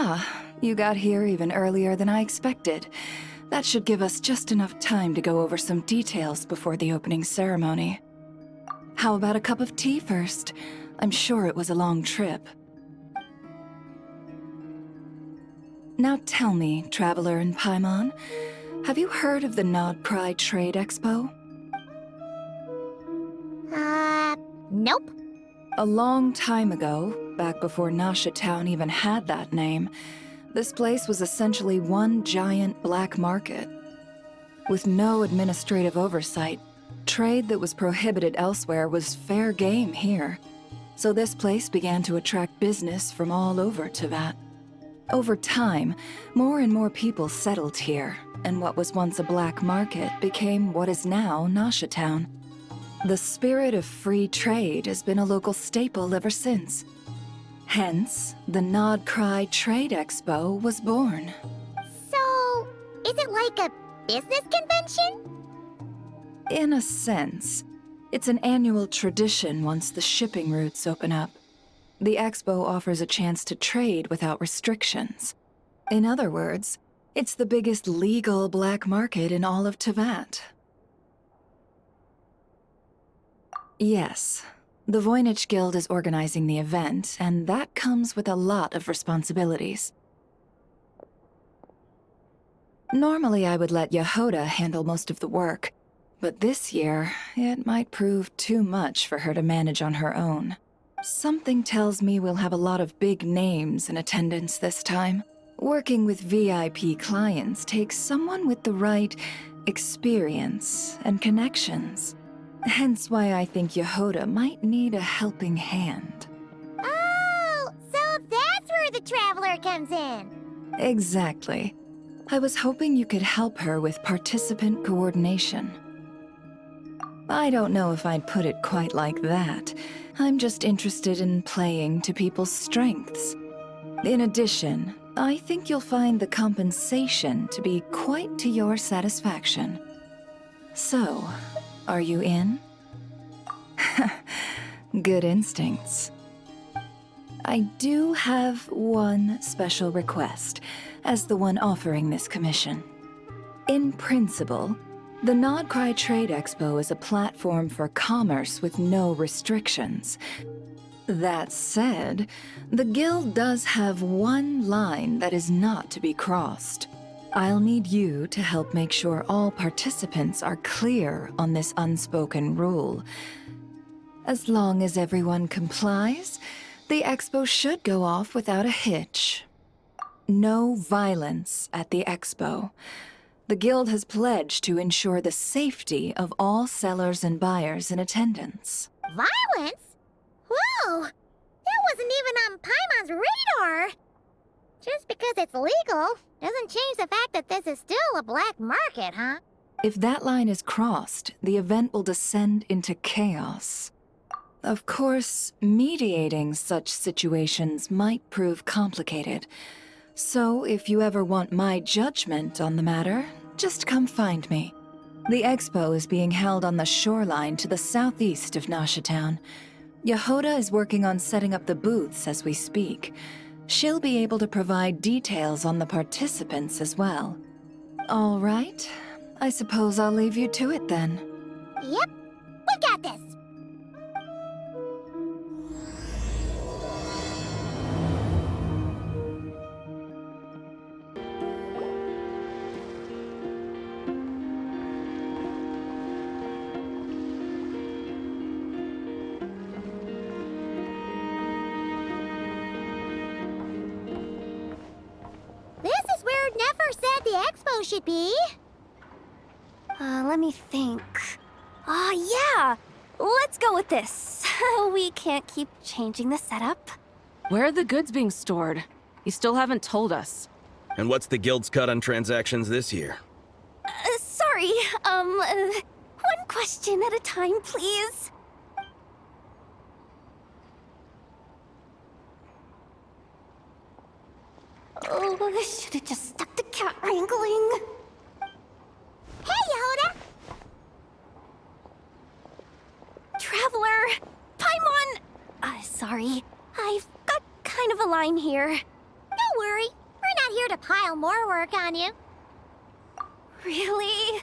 Ah, you got here even earlier than I expected. That should give us just enough time to go over some details before the opening ceremony. How about a cup of tea first? I'm sure it was a long trip. Now tell me, Traveler in Paimon, have you heard of the Nodcry Trade Expo? Nope. A long time ago, back before Nasha Town even had that name, this place was essentially one giant black market. With no administrative oversight, trade that was prohibited elsewhere was fair game here. So this place began to attract business from all over Teyvat. Over time, more and more people settled here, and what was once a black market became what is now Nasha Town. The spirit of free trade has been a local staple ever since. Hence, the Nodcry Trade Expo was born. So, is it like a business convention? In a sense, it's an annual tradition once the shipping routes open up. The expo offers a chance to trade without restrictions. In other words, it's the biggest legal black market in all of Teyvat. Yes, the Voynich Guild is organizing the event, and that comes with a lot of responsibilities. Normally I would let Yehoda handle most of the work, but this year, it might prove too much for her to manage on her own. Something tells me we'll have a lot of big names in attendance this time. Working with VIP clients takes someone with the right experience and connections. Hence why I think Yehoda might need a helping hand. Oh, so that's where the Traveler comes in. Exactly. I was hoping you could help her with participant coordination. I don't know if I'd put it quite like that. I'm just interested in playing to people's strengths. In addition, I think you'll find the compensation to be quite to your satisfaction. So, are you in? Good instincts. I do have one special request, as the one offering this commission. In principle, the Nodcry Trade Expo is a platform for commerce with no restrictions. That said, the Guild does have one line that is not to be crossed. I'll need you to help make sure all participants are clear on this unspoken rule. As long as everyone complies, the expo should go off without a hitch. No violence at the expo. The Guild has pledged to ensure the safety of all sellers and buyers in attendance. Violence? Whoa! That wasn't even on Paimon's radar! Just because it's legal doesn't change the fact that this is still a black market, huh? If that line is crossed, the event will descend into chaos. Of course, mediating such situations might prove complicated. So if you ever want my judgment on the matter, just come find me. The expo is being held on the shoreline to the southeast of Nasha Town. Yehoda is working on setting up the booths as we speak. She'll be able to provide details on the participants as well. All right, I suppose I'll leave you to it then. Yep, we got this! This is where Nefer said the expo should be. Let me think. Yeah! Let's go with this. We can't keep changing the setup. Where are the goods being stored? You still haven't told us. And what's the Guild's cut on transactions this year? Sorry, one question at a time, please. Oh, I should have just stuck to cat wrangling. Hey, Yehoda! Traveler! Paimon! Sorry. I've got kind of a line here. Don't worry, pile more work on you. Really?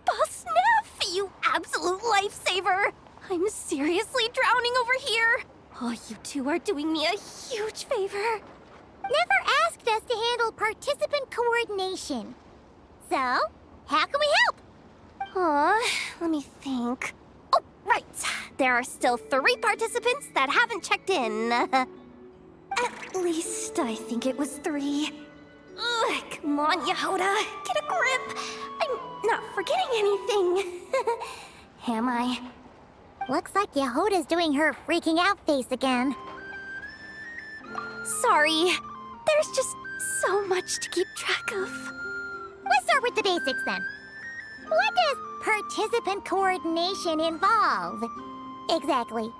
Boss Neff, you absolute lifesaver! I'm seriously drowning over here. Oh, you two are doing me a huge favor. Never asked us to handle participant coordination. So, how can we help? Let me think. Oh, right. There are still 3 participants that haven't checked in. At least I think it was 3. Ugh, come on, Yehoda. Get a grip. I'm not forgetting anything. Am I? Looks like Yehoda's doing her freaking out face again. Sorry. There's just so much to keep track of. Let's start with the basics then. What does participant coordination involve? Exactly.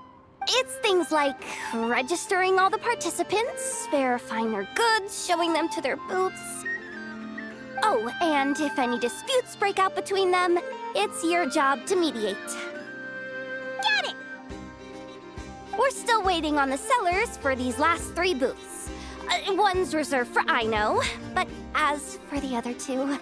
It's things like registering all the participants, verifying their goods, showing them to their booths. Oh, and if any disputes break out between them, it's your job to mediate. Got it! We're still waiting on the sellers for these last 3 booths. One's reserved for Aino, but as for the other 2,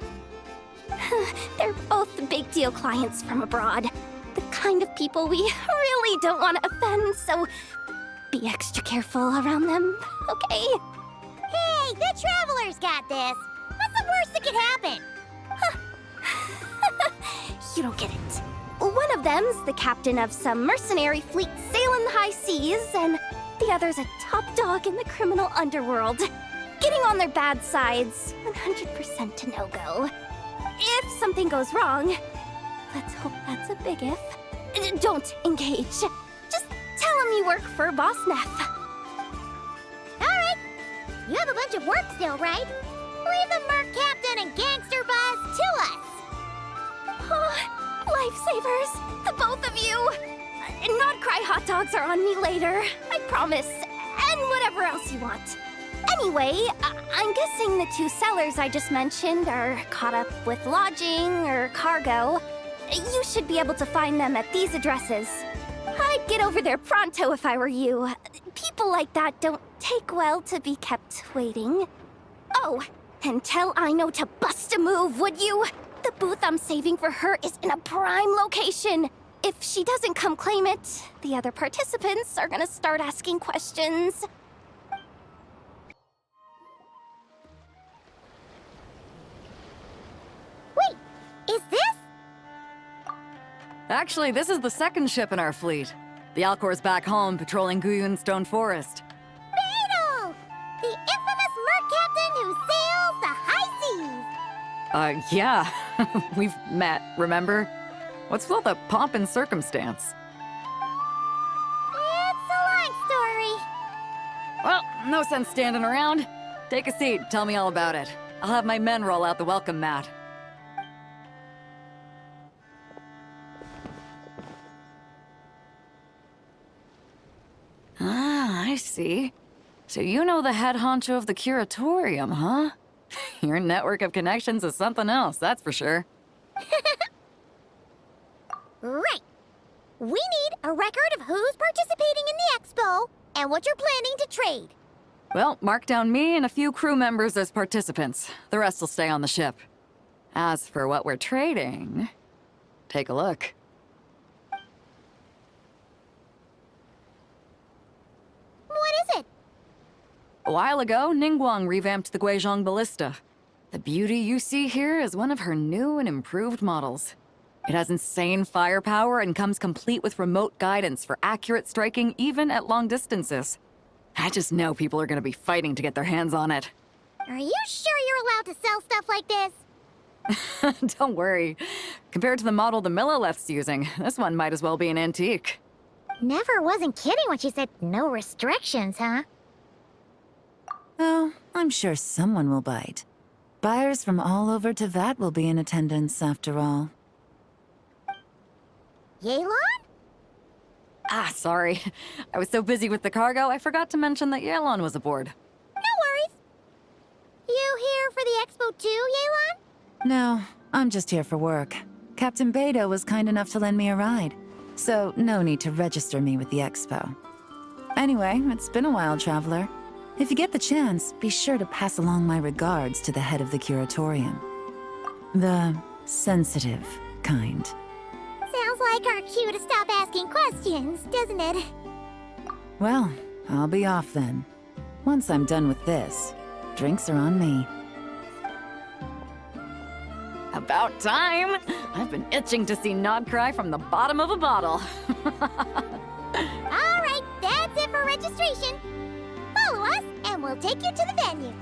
they're both big deal clients from abroad. The kind of people we really don't want to offend, so be extra careful around them, okay? Hey, the Traveler's got this. What's the worst that could happen? You don't get it. One of them's the captain of some mercenary fleet sailing the high seas, and the other's a top dog in the criminal underworld. Getting on their bad side's 100% to no-go. If something goes wrong, let's hope that's a big if, don't engage. Just tell him you work for Boss Neff. Alright. You have a bunch of work still, right? Leave the Merc Captain and Gangster Boss to us. Oh, lifesavers, the both of you. Not cry hot dogs are on me later, I promise. And whatever else you want. Anyway, I'm guessing the 2 sellers I just mentioned are caught up with lodging or cargo. You should be able to find them at these addresses. I'd get over there pronto if I were you. People like that don't take well to be kept waiting. Oh, and tell Aino to bust a move, would you? The booth I'm saving for her is in a prime location. If she doesn't come claim it, the other participants are gonna start asking questions. Wait, is this? Actually, this is the 2nd ship in our fleet. The Alcor's back home patrolling Guyun Stone Forest. Beetle! The infamous Merc Captain who sails the high seas! Yeah. We've met, remember? What's with all the pomp and circumstance? It's a long story. Well, no sense standing around. Take a seat, tell me all about it. I'll have my men roll out the welcome mat. Ah, I see. So you know the head honcho of the Curatorium, huh? Your network of connections is something else, that's for sure. Right. We need a record of who's participating in the expo and what you're planning to trade. Well, mark down me and a few crew members as participants. The rest will stay on the ship. As for what we're trading, take a look. What is it? A while ago, Ningguang revamped the Guizhong Ballista. The beauty you see here is one of her new and improved models. It has insane firepower and comes complete with remote guidance for accurate striking even at long distances. I just know people are gonna be fighting to get their hands on it. Are you sure you're allowed to sell stuff like this? Don't worry. Compared to the model the Milleleft's using, this one might as well be an antique. Never wasn't kidding when she said no restrictions, huh? Oh, I'm sure someone will bite. Buyers from all over Teyvat will be in attendance, after all. Yelan? Ah, sorry. I was so busy with the cargo, I forgot to mention that Yelan was aboard. No worries. You here for the expo too, Yelan? No, I'm just here for work. Captain Beidou was kind enough to lend me a ride, so no need to register me with the expo. Anyway, it's been a while, Traveler. If you get the chance, be sure to pass along my regards to the head of the Curatorium. The sensitive kind. Sounds like our cue to stop asking questions, doesn't it? Well, I'll be off then. Once I'm done with this, drinks are on me. About time! I've been itching to see Nod cry from the bottom of a bottle. All right, that's it for registration. Follow us, and we'll take you to the venue.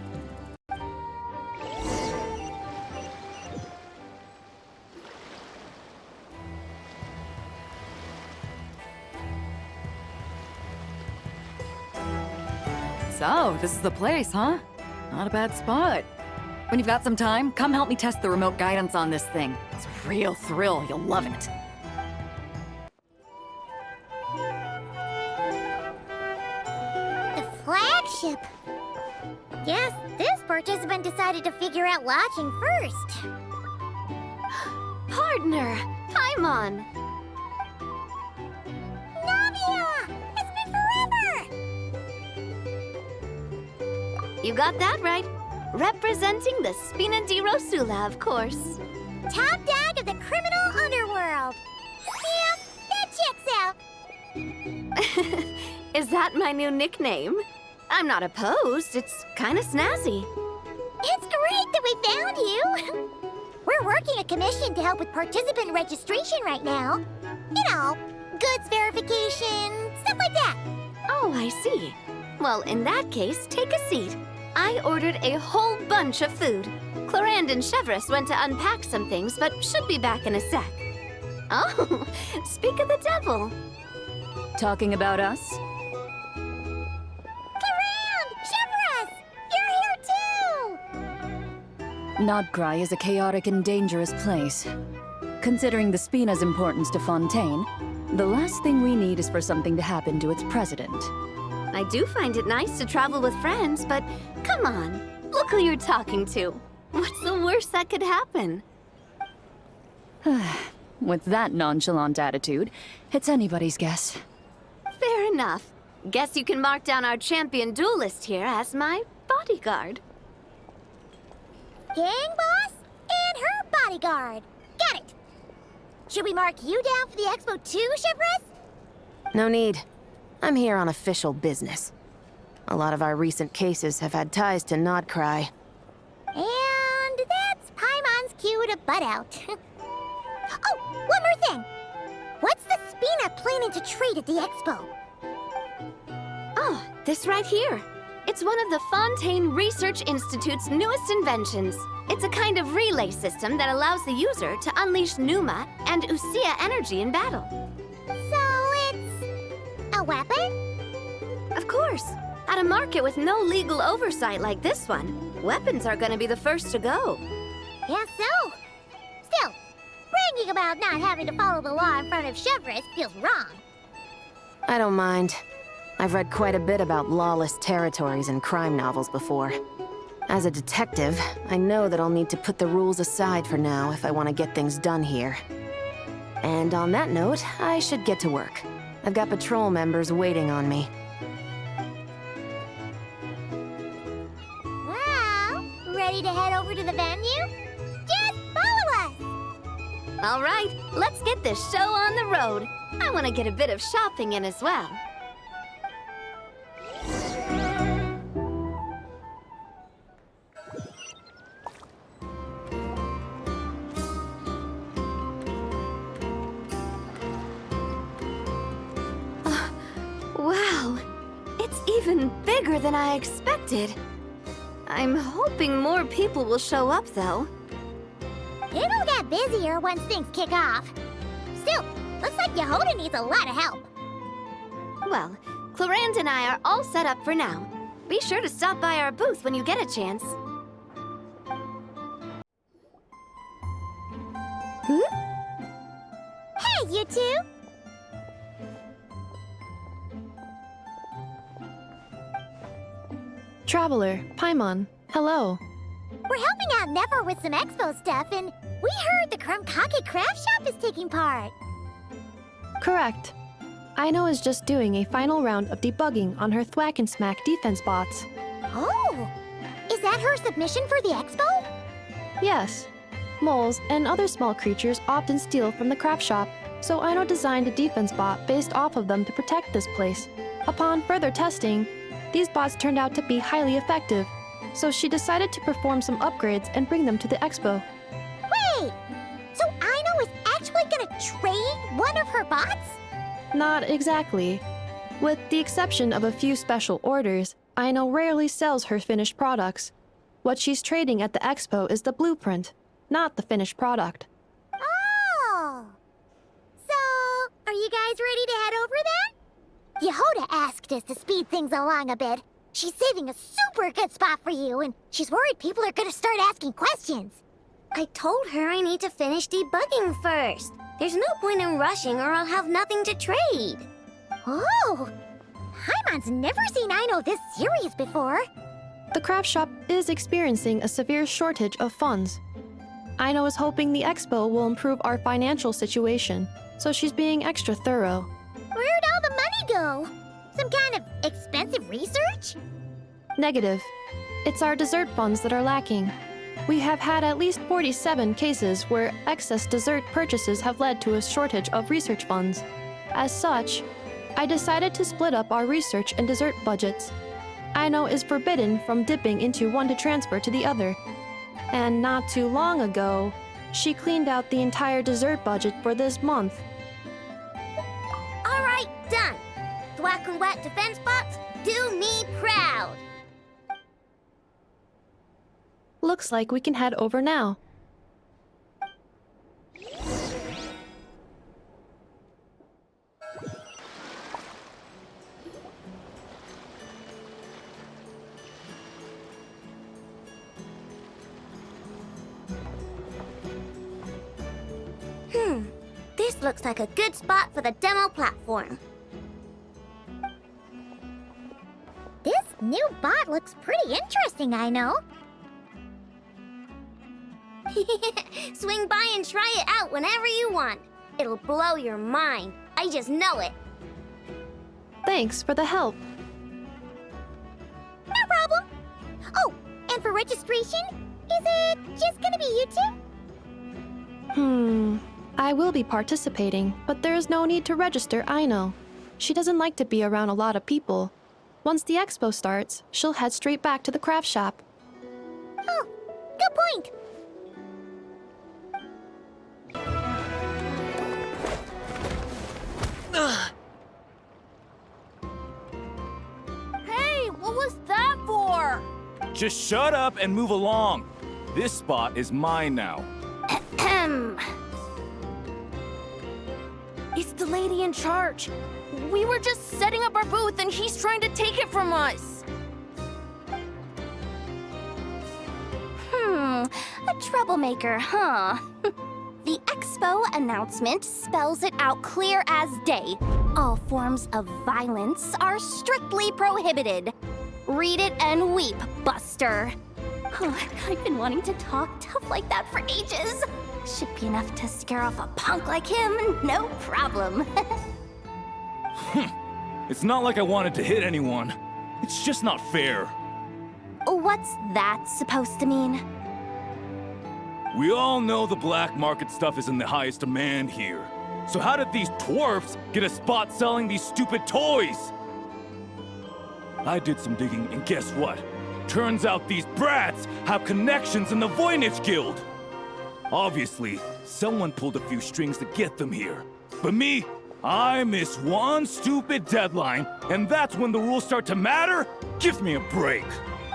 So, this is the place, huh? Not a bad spot. When you've got some time, come help me test the remote guidance on this thing. It's a real thrill, you'll love it. The flagship. Guess this participant decided to figure out lodging first. Partner, Paimon. Navia! It's been forever! You got that right. Representing the Spina di Rosula, of course. Top dog of the criminal underworld. Yeah, that checks out. Is that my new nickname? I'm not opposed. It's kind of snazzy. It's great that we found you. We're working a commission to help with participant registration right now. You know, goods verification, stuff like that. Oh, I see. Well, in that case, take a seat. I ordered a whole bunch of food. Clorand and Chevreuse went to unpack some things, but should be back in a sec. Oh, speak of the devil. Talking about us? Clorand! Chevreuse! You're here too! Nodcry is a chaotic and dangerous place. Considering the Spina's importance to Fontaine, the last thing we need is for something to happen to its president. I do find it nice to travel with friends, but come on, look who you're talking to. What's the worst that could happen? With that nonchalant attitude, it's anybody's guess. Fair enough. Guess you can mark down our champion duelist here as my bodyguard. Gang boss and her bodyguard. Got it. Should we mark you down for the expo too, Chevreuse? No need. I'm here on official business. A lot of our recent cases have had ties to Nodcry. And that's Paimon's cue to butt out. Oh, one more thing. What's the Spina planning to trade at the expo? Oh, this right here. It's one of the Fontaine Research Institute's newest inventions. It's a kind of relay system that allows the user to unleash Pneuma and Usia energy in battle. So it's a weapon? Of course. At a market with no legal oversight like this one, weapons are gonna be the first to go. Guess so. Still, bragging about not having to follow the law in front of Chevreuse feels wrong. I don't mind. I've read quite a bit about lawless territories and crime novels before. As a detective, I know that I'll need to put the rules aside for now if I want to get things done here. And on that note, I should get to work. I've got patrol members waiting on me. Well, ready to head over to the venue? Just follow us! All right, let's get this show on the road. I want to get a bit of shopping in as well. Wow, it's even bigger than I expected. I'm hoping more people will show up, though. It'll get busier once things kick off. Still, looks like Yehuda needs a lot of help. Well, Clorand and I are all set up for now. Be sure to stop by our booth when you get a chance. Hey, you two! Traveler, Paimon, hello. We're helping out Nefer with some expo stuff, and we heard the Krumkake craft shop is taking part. Correct. Aino is just doing a final round of debugging on her Thwack and Smack defense bots. Oh! Is that her submission for the expo? Yes. Moles and other small creatures often steal from the craft shop, so Aino designed a defense bot based off of them to protect this place. Upon further testing, these bots turned out to be highly effective, so she decided to perform some upgrades and bring them to the expo. Wait! So Aino is actually gonna trade one of her bots? Not exactly. With the exception of a few special orders, Aino rarely sells her finished products. What she's trading at the expo is the blueprint, not the finished product. Oh! So, are you guys ready to head over then? Yehoda asked us to speed things along a bit. She's saving a super good spot for you, and she's worried people are gonna start asking questions. I told her I need to finish debugging first. There's no point in rushing or I'll have nothing to trade. Oh! Paimon's never seen Aino this serious before. The craft shop is experiencing a severe shortage of funds. Aino is hoping the expo will improve our financial situation, so she's being extra thorough. Where'd all the money go? Some kind of expensive research? Negative. It's our dessert funds that are lacking. We have had at least 47 cases where excess dessert purchases have led to a shortage of research funds. As such, I decided to split up our research and dessert budgets. Aino is forbidden from dipping into one to transfer to the other. And not too long ago, she cleaned out the entire dessert budget for this month. All right, done. Thwack and whack defense bots, do me proud. Looks like we can head over now. This looks like a good spot for the demo platform. This new bot looks pretty interesting, I know. Swing by and try it out whenever you want. It'll blow your mind. I just know it. Thanks for the help. No problem. Oh, and for registration, is it just gonna be you two? I will be participating, but there is no need to register, Aino. She doesn't like to be around a lot of people. Once the expo starts, she'll head straight back to the craft shop. Oh, good point. Hey, what was that for? Just shut up and move along. This spot is mine now. It's the lady in charge. We were just setting up our booth and he's trying to take it from us. A troublemaker, huh? The expo announcement spells it out clear as day. All forms of violence are strictly prohibited. Read it and weep, Buster. I've been wanting to talk tough like that for ages. Should be enough to scare off a punk like him, no problem. It's not like I wanted to hit anyone. It's just not fair. What's that supposed to mean? We all know the black market stuff is in the highest demand here. So how did these dwarfs get a spot selling these stupid toys? I did some digging, and guess what? Turns out these brats have connections in the Voynich Guild. Obviously, someone pulled a few strings to get them here. But me, I miss one stupid deadline, and that's when the rules start to matter? Give me a break.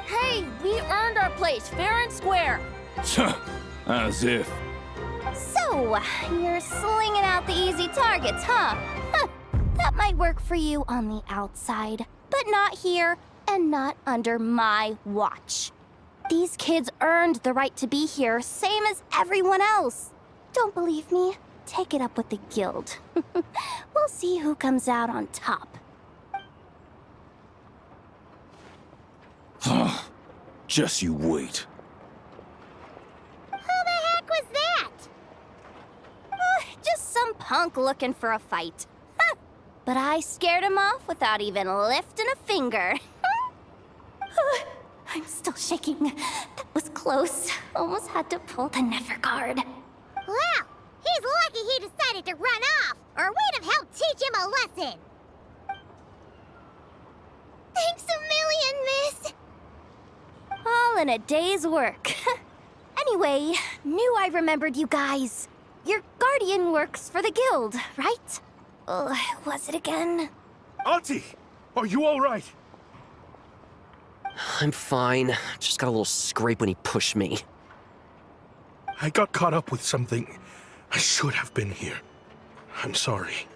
Hey, we earned our place fair and square. As if. So, you're slinging out the easy targets, huh? That might work for you on the outside, but not here and not under my watch. These kids earned the right to be here, same as everyone else. Don't believe me? Take it up with the guild. We'll see who comes out on top. Just you wait. Who the heck was that? Just some punk looking for a fight. But I scared him off without even lifting a finger. shaking. That was close. Almost had to pull the Nefer card. Well, he's lucky he decided to run off, or we'd have helped teach him a lesson. Thanks a million, miss. All in a day's work. Anyway, knew I remembered you guys. Your guardian works for the guild, right? Was it again? Auntie! Are you alright? I'm fine. Just got a little scrape when he pushed me. I got caught up with something. I should have been here. I'm sorry.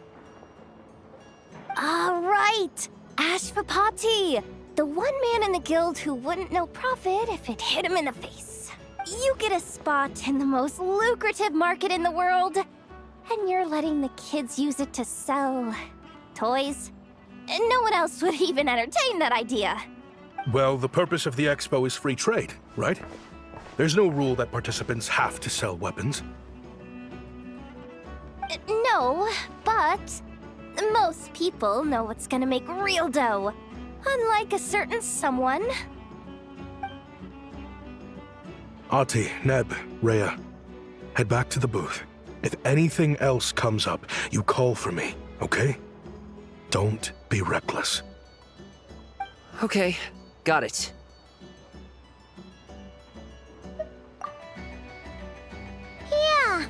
Right! Ashvapati! The one man in the guild who wouldn't know profit if it hit him in the face. You get a spot in the most lucrative market in the world, and you're letting the kids use it to sell toys. And no one else would even entertain that idea. Well, the purpose of the expo is free trade, right? There's no rule that participants have to sell weapons. No, but most people know what's gonna make real dough. Unlike a certain someone. Ati, Neb, Rhea, head back to the booth. If anything else comes up, you call for me, okay? Don't be reckless. Okay, got it. Yeah.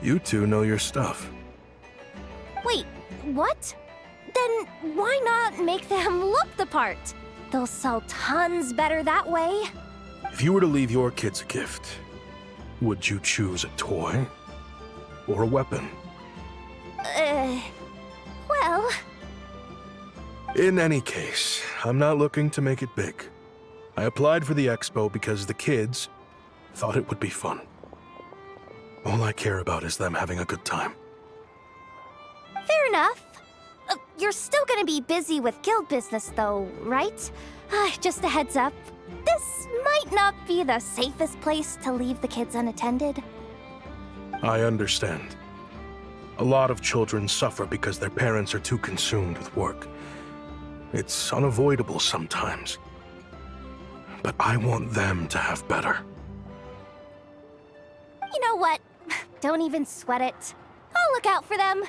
You two know your stuff. Wait, what? Then why not make them look the part? They'll sell tons better that way. If you were to leave your kids a gift, would you choose a toy or a weapon? Well... In any case, I'm not looking to make it big. I applied for the expo because the kids thought it would be fun. All I care about is them having a good time. Fair enough. You're still gonna be busy with guild business though, right? Just a heads up. This might not be the safest place to leave the kids unattended. I understand. A lot of children suffer because their parents are too consumed with work. It's unavoidable sometimes. But I want them to have better. You know what? Don't even sweat it. I'll look out for them.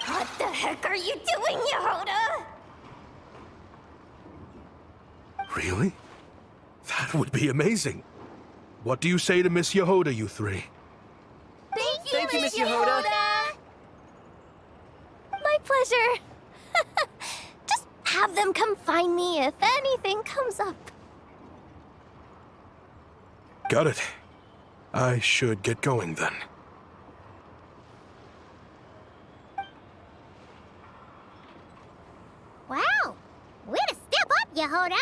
What the heck are you doing, Yehoda? Really? That would be amazing. What do you say to Miss Yehoda, you three? Thank you, Miss Yehoda. My pleasure. Just have them come find me if anything comes up. Got it. I should get going then. Wow. Way to step up, Yehoda.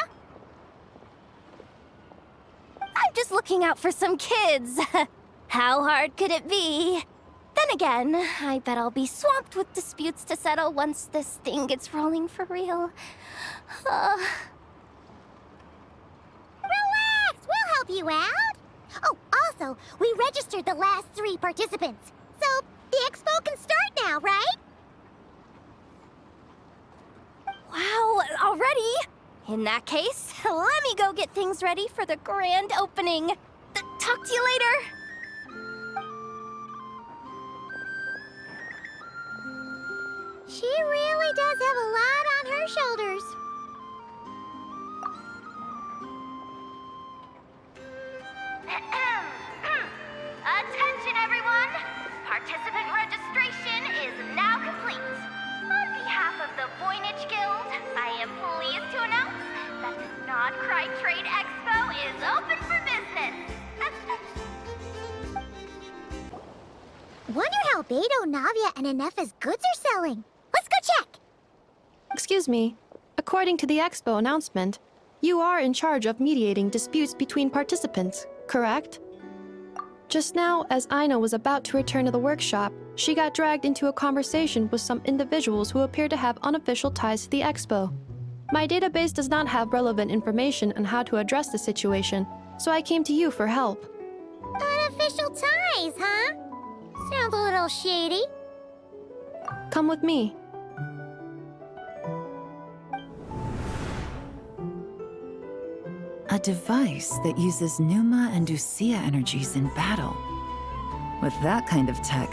I'm just looking out for some kids. How hard could it be? Then again, I bet I'll be swamped with disputes to settle once this thing gets rolling for real. Relax, we'll help you out. Oh, also, we registered the last 3 participants. So, the expo can start now, right? Wow, already? In that case, let me go get things ready for the grand opening. Talk to you later. She really does have a lot on her shoulders. Attention, everyone! Participant registration is now complete. On behalf of the Voynich Guild, I am pleased to announce that the Non-Cry Trade Expo is open for business. Wonder how Beto, Navia, and Nefer's goods are selling. Let's go check. Excuse me. According to the expo announcement, you are in charge of mediating disputes between participants, correct? Just now, as Aina was about to return to the workshop, she got dragged into a conversation with some individuals who appear to have unofficial ties to the expo. My database does not have relevant information on how to address the situation, so I came to you for help. Unofficial ties, huh? Sounds a little shady. Come with me. A device that uses Pneuma and Usia energies in battle. With that kind of tech,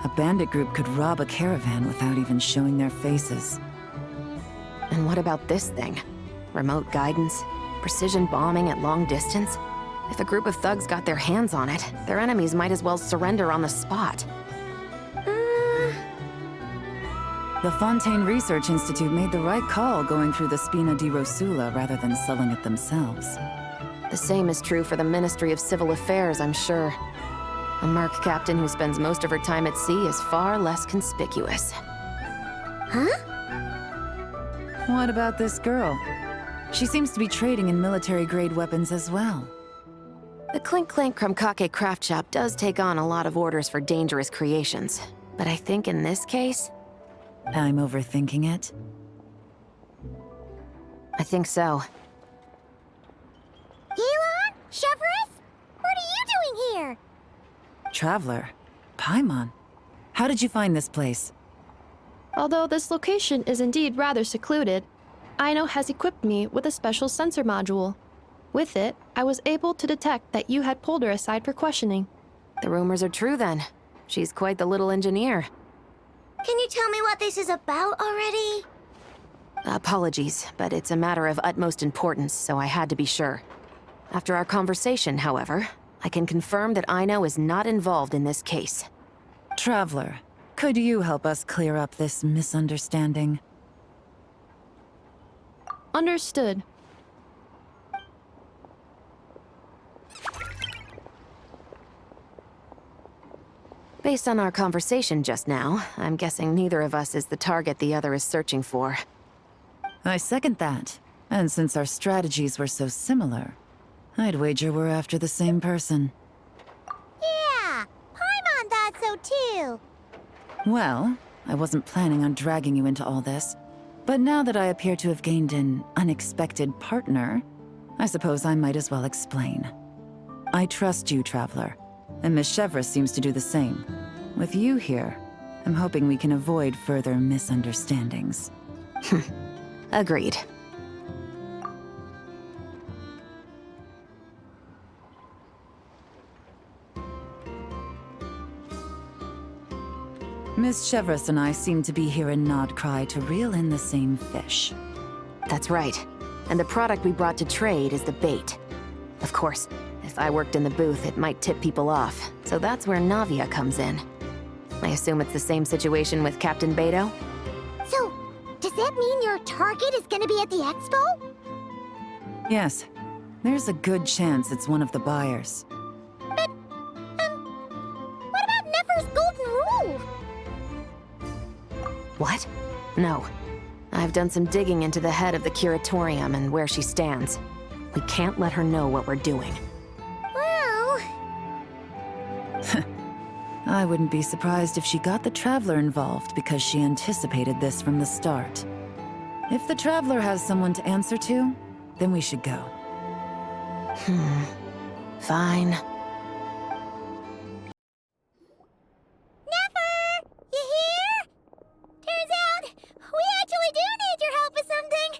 a bandit group could rob a caravan without even showing their faces. And what about this thing? Remote guidance? Precision bombing at long distance? If a group of thugs got their hands on it, their enemies might as well surrender on the spot. The Fontaine Research Institute made the right call going through the Spina di Rosula rather than selling it themselves. The same is true for the Ministry of Civil Affairs, I'm sure. A merc captain who spends most of her time at sea is far less conspicuous. Huh? What about this girl? She seems to be trading in military-grade weapons as well. The Clink Clank Krumkake craft shop does take on a lot of orders for dangerous creations. But I think in this case, I'm overthinking it. I think so. Elon? Chevrolet? What are you doing here? Traveler? Paimon? How did you find this place? Although this location is indeed rather secluded, Aino has equipped me with a special sensor module. With it, I was able to detect that you had pulled her aside for questioning. The rumors are true then. She's quite the little engineer. Can you tell me what this is about already? Apologies, but it's a matter of utmost importance, so I had to be sure. After our conversation, however, I can confirm that Aino is not involved in this case. Traveler, could you help us clear up this misunderstanding? Understood. Based on our conversation just now, I'm guessing neither of us is the target the other is searching for. I second that. And since our strategies were so similar, I'd wager we're after the same person. Yeah, Paimon thought so too. Well, I wasn't planning on dragging you into all this, but now that I appear to have gained an unexpected partner, I suppose I might as well explain. I trust you, Traveler, and Miss Chevrolet seems to do the same. With you here, I'm hoping we can avoid further misunderstandings. Agreed. Miss Chevrolet and I seem to be here in Nodcry to reel in the same fish. That's right. And the product we brought to trade is the bait. Of course, if I worked in the booth, it might tip people off, so that's where Navia comes in. I assume it's the same situation with Captain Beto? So, does that mean your target is gonna be at the expo? Yes. There's a good chance it's one of the buyers. But, what about Nefer's golden rule? What? No. I've done some digging into the head of the Curatorium and where she stands. We can't let her know what we're doing. Well... I wouldn't be surprised if she got the Traveler involved because she anticipated this from the start. If the Traveler has someone to answer to, then we should go. Fine. Nefer! You here? Turns out, we actually do need your help with something!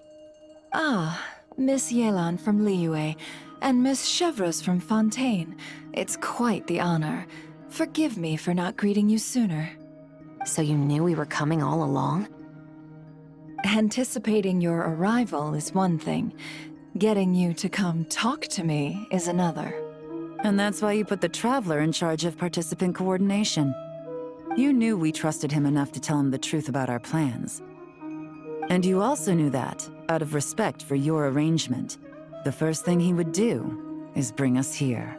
Ah, Miss Yelan from Liyue, and Miss Chevreuse from Fontaine. It's quite the honor. Forgive me for not greeting you sooner. So you knew we were coming all along? Anticipating your arrival is one thing. Getting you to come talk to me is another. And that's why you put the Traveler in charge of participant coordination. You knew we trusted him enough to tell him the truth about our plans. And you also knew that, out of respect for your arrangement, the first thing he would do is bring us here.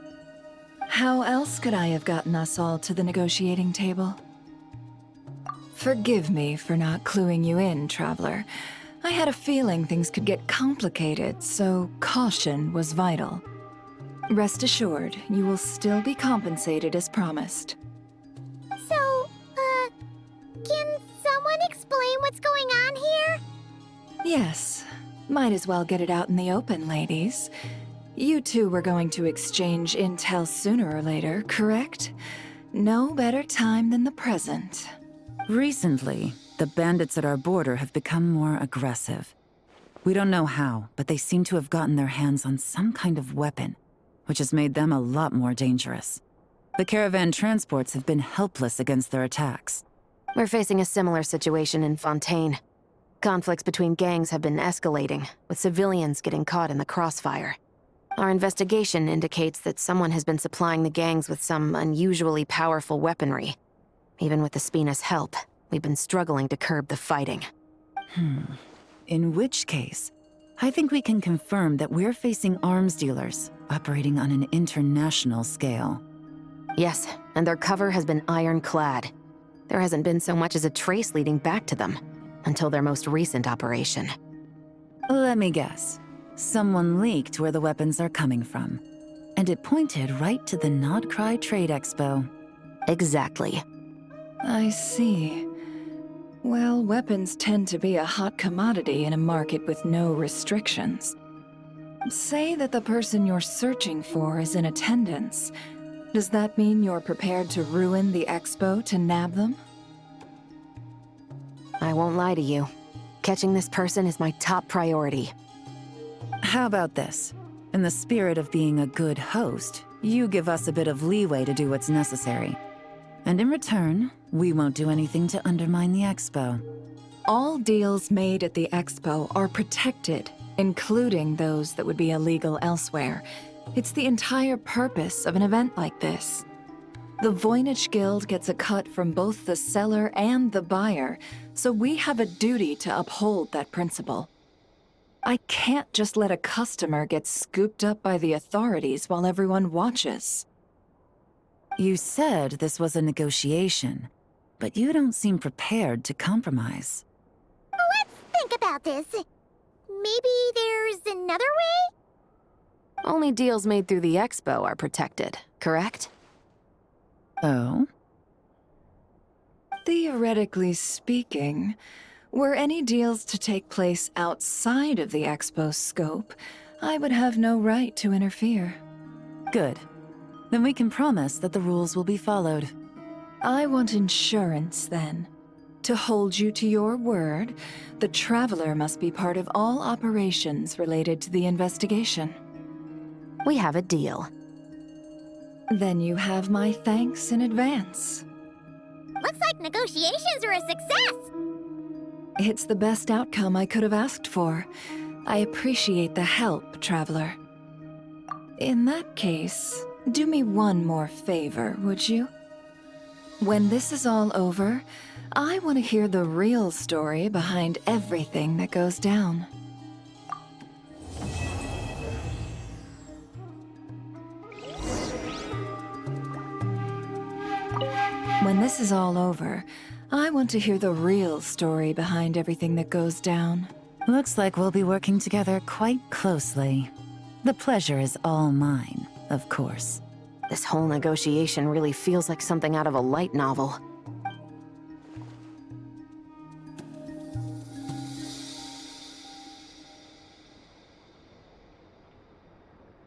How else could I have gotten us all to the negotiating table? Forgive me for not cluing you in, Traveler. I had a feeling things could get complicated, so caution was vital. Rest assured, you will still be compensated as promised. So, can someone explain what's going on here? Yes. Might as well get it out in the open, ladies. You two were going to exchange intel sooner or later, correct? No better time than the present. Recently, the bandits at our border have become more aggressive. We don't know how, but they seem to have gotten their hands on some kind of weapon, which has made them a lot more dangerous. The caravan transports have been helpless against their attacks. We're facing a similar situation in Fontaine. Conflicts between gangs have been escalating, with civilians getting caught in the crossfire. Our investigation indicates that someone has been supplying the gangs with some unusually powerful weaponry. Even with the Spina's help, we've been struggling to curb the fighting. In which case, I think we can confirm that we're facing arms dealers operating on an international scale. Yes, and their cover has been ironclad. There hasn't been so much as a trace leading back to them, until their most recent operation. Let me guess. Someone leaked where the weapons are coming from. And it pointed right to the Nodcry Trade Expo. Exactly. I see. Well, weapons tend to be a hot commodity in a market with no restrictions. Say that the person you're searching for is in attendance. Does that mean you're prepared to ruin the expo to nab them? I won't lie to you. Catching this person is my top priority. How about this? In the spirit of being a good host, you give us a bit of leeway to do what's necessary. And in return, we won't do anything to undermine the expo. All deals made at the expo are protected, including those that would be illegal elsewhere. It's the entire purpose of an event like this. The Voynich Guild gets a cut from both the seller and the buyer, so we have a duty to uphold that principle. I can't just let a customer get scooped up by the authorities while everyone watches. You said this was a negotiation, but you don't seem prepared to compromise. Let's think about this. Maybe there's another way? Only deals made through the expo are protected, correct? Oh? Theoretically speaking, were any deals to take place outside of the expo's scope, I would have no right to interfere. Good. Then we can promise that the rules will be followed. I want insurance, then. To hold you to your word, the Traveler must be part of all operations related to the investigation. We have a deal. Then you have my thanks in advance. Looks like negotiations are a success! It's the best outcome I could have asked for. I appreciate the help, Traveler. In that case, do me one more favor, would you? When this is all over, I want to hear the real story behind everything that goes down. When this is all over, I want to hear the real story behind everything that goes down. Looks like we'll be working together quite closely. The pleasure is all mine, of course. This whole negotiation really feels like something out of a light novel.